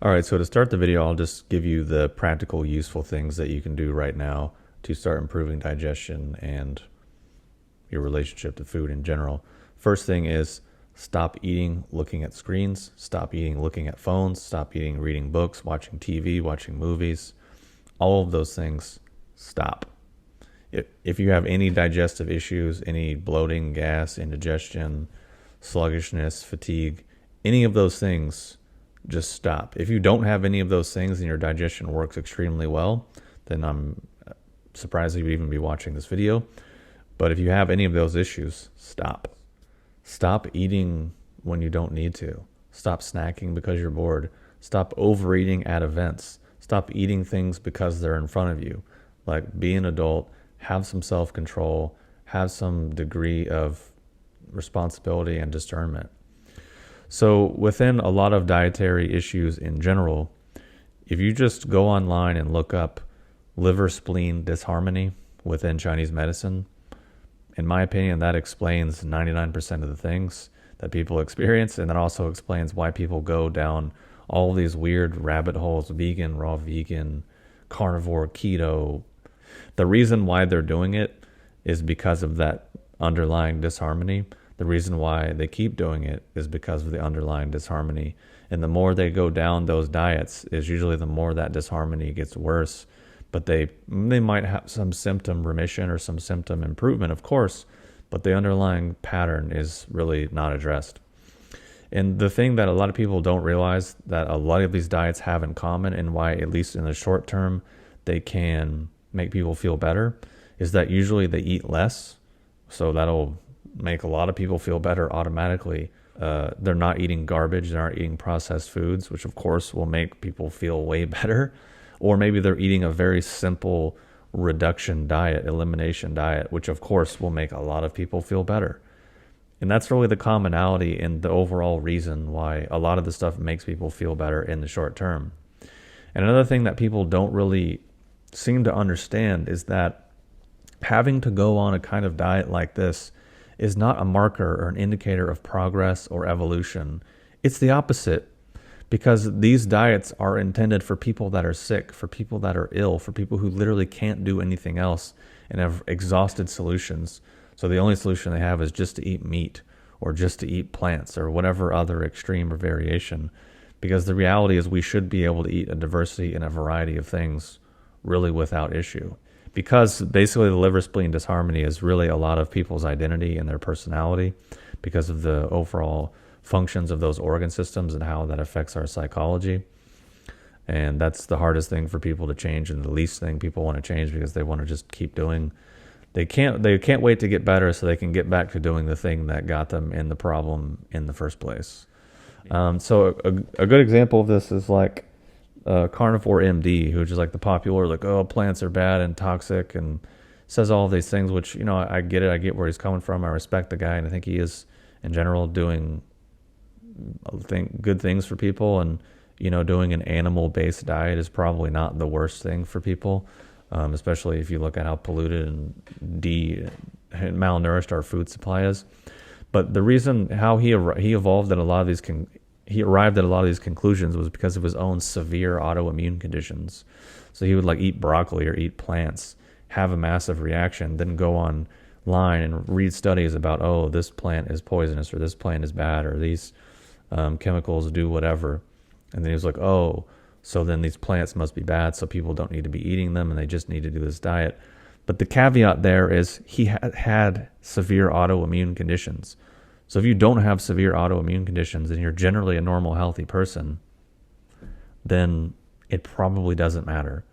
All right, so to start the video, I'll just give you the practical, useful things that you can do right now to start improving digestion and your relationship to food in general. First thing is stop eating looking at screens, stop eating looking at phones, stop eating reading books, watching TV, watching movies. All of those things, stop. If you have any digestive issues, any bloating, gas, indigestion, sluggishness, fatigue, any of those things, just stop. If you don't have any of those things and your digestion works extremely well, then I'm surprised you would even be watching this video. But if you have any of those issues, stop. Stop eating when you don't need to. Stop snacking because you're bored. Stop overeating at events. Stop eating things because they're in front of you. Like, be an adult, have some self-control, have some degree of responsibility and discernment. So within a lot of dietary issues in general, if you just go online and look up liver-spleen disharmony within Chinese medicine, in my opinion, that explains 99% of the things that people experience, and that also explains why people go down all these weird rabbit holes, vegan, raw vegan, carnivore, keto. The reason why they're doing it is because of that underlying disharmony. The reason why they keep doing it is because of the underlying disharmony. And the more they go down those diets is usually the more that disharmony gets worse. But they might have some symptom remission or some symptom improvement, of course, but the underlying pattern is really not addressed. And the thing that a lot of people don't realize that a lot of these diets have in common, and why, at least in the short term, they can make people feel better, is that usually they eat less. So that'll make a lot of people feel better automatically. They're not eating garbage, they're not eating processed foods, which of course will make people feel way better. Or maybe they're eating a very simple reduction diet, elimination diet, which of course will make a lot of people feel better. And that's really the commonality and the overall reason why a lot of the stuff makes people feel better in the short term. And another thing that people don't really seem to understand is that having to go on a kind of diet like this is not a marker or an indicator of progress or evolution. It's the opposite, because these diets are intended for people that are sick, for people that are ill, for people who literally can't do anything else and have exhausted solutions. So the only solution they have is just to eat meat or just to eat plants or whatever other extreme or variation. Because the reality is we should be able to eat a diversity and a variety of things really without issue. Because basically the liver-spleen disharmony is really a lot of people's identity and their personality because of the overall functions of those organ systems and how that affects our psychology. And that's the hardest thing for people to change, and the least thing people want to change, because they want to just keep doing. They can't wait to get better so they can get back to doing the thing that got them in the problem in the first place. So a good example of this is like CarnivoreMD, which is like the popular, like, oh, plants are bad and toxic, and says all of these things, which, you know, I get it. I get where he's coming from. I respect the guy, and I think he is, in general, doing, I think, good things for people. And, you know, doing an animal-based diet is probably not the worst thing for people, especially if you look at how polluted and malnourished our food supply is. But the reason how he arrived at a lot of these conclusions was because of his own severe autoimmune conditions. So he would like eat broccoli or eat plants, have a massive reaction, then go online and read studies about, oh, this plant is poisonous, or this plant is bad, or these chemicals do whatever. And then he was like, oh, so then these plants must be bad, so people don't need to be eating them and they just need to do this diet. But the caveat there is he had severe autoimmune conditions. So if you don't have severe autoimmune conditions and you're generally a normal, healthy person, then it probably doesn't matter.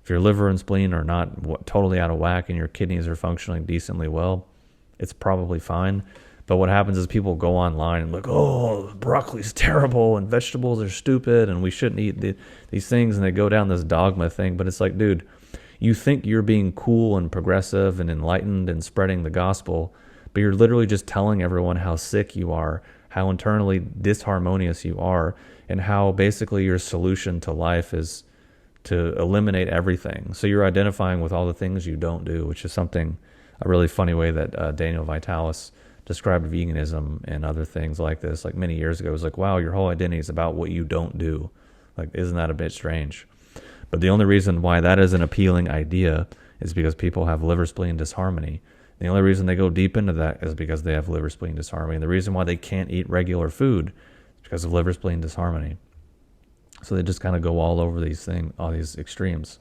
If your liver and spleen are not totally out of whack and your kidneys are functioning decently well, it's probably fine. But what happens is people go online and like, oh, broccoli's terrible and vegetables are stupid and we shouldn't eat these things, and they go down this dogma thing. But it's like, dude, you think you're being cool and progressive and enlightened and spreading the gospel, but you're literally just telling everyone how sick you are, how internally disharmonious you are, and how basically your solution to life is to eliminate everything. So you're identifying with all the things you don't do, which is something, a really funny way that Daniel Vitalis described veganism and other things like this, like many years ago. It was like, wow, your whole identity is about what you don't do. Like, isn't that a bit strange? But the only reason why that is an appealing idea is because people have liver-spleen disharmony. The only reason they go deep into that is because they have liver-spleen disharmony. And the reason why they can't eat regular food is because of liver-spleen disharmony. So they just kind of go all over these things, all these extremes.